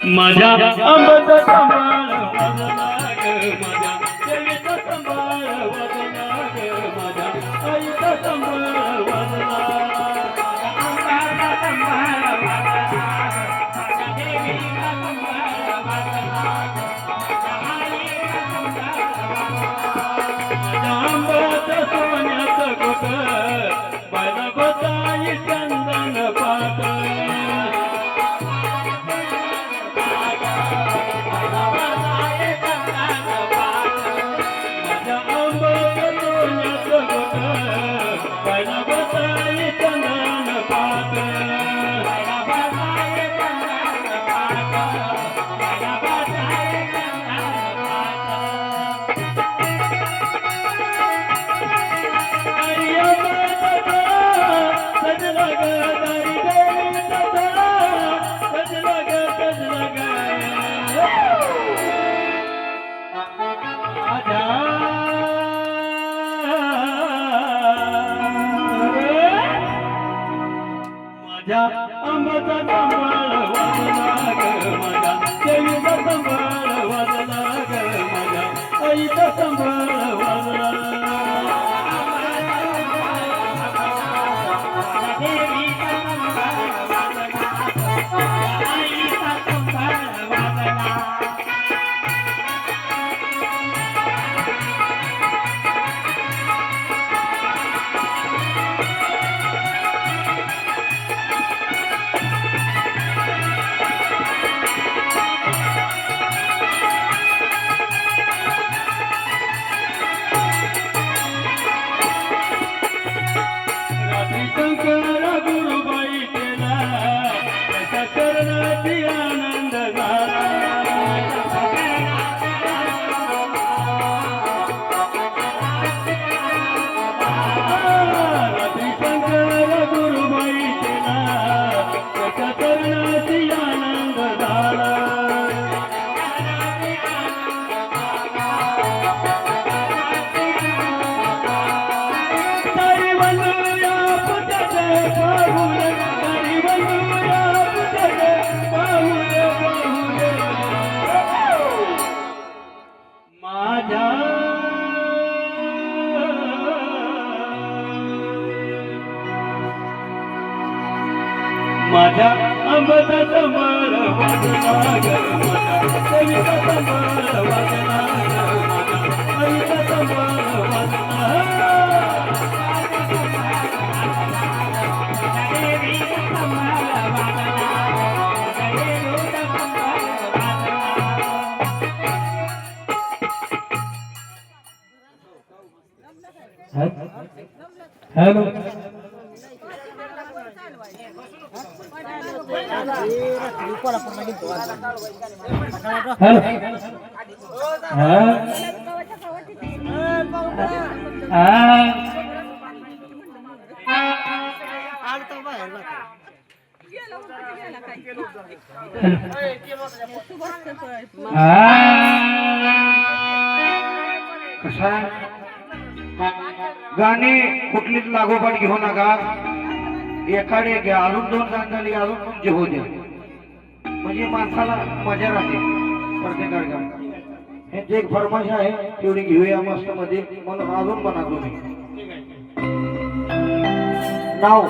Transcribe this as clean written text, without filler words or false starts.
माझ्या अंबाचा सांभाळ वाजला ग, माझ्या देवीचा सांभाळ वाजला ग, माझ्या आईचा सांभाळ वाजला. अंबाचा सांभाळ वाजला, माझ्या देवीचा सांभाळ वाजला, माझ्या आईचा सांभाळ वाजला. माझ्या अंबाचा सोन्याचं गोट बायला गोताई चंदन पाट. माझ्या अंबाचा सांभाळ वाजला ग, माझ्या देवीचा सांभाळ वाजला ग, माझ्या आईचा सांभाळ वाजला. देवीचा सांभाळ वाजला, आईचा सांभाळ वाजला. शंकर गुरुबाई केला त्याच्या चरणाची आनंद झाला. शंकर गुरुबाई केला त्याच्या चरणाची आनंद झाला. माझ्या अंबाचा सांभाळ वाजला ग, माझ्या देवीचा सांभाळ वाजला ग, माझ्या आईचा सांभाळ वाजला. देवीचा सांभाळ वाजला, देवीचा सांभाळ वाजला. हॅलो कसा गाणी कुठलीच लागोपाठ घेऊ नका. एखादे घ्या, अजून दोन गाणी झाली, अजून तुमचे होऊ द्या, म्हणजे माणसाला मजा राहते प्रत्येक कार्यक्रम. हे एक फरमाईश आहे, तेवढी घेऊया मस्त मध्ये, म्हणून अजून म्हणा तुम्ही नाव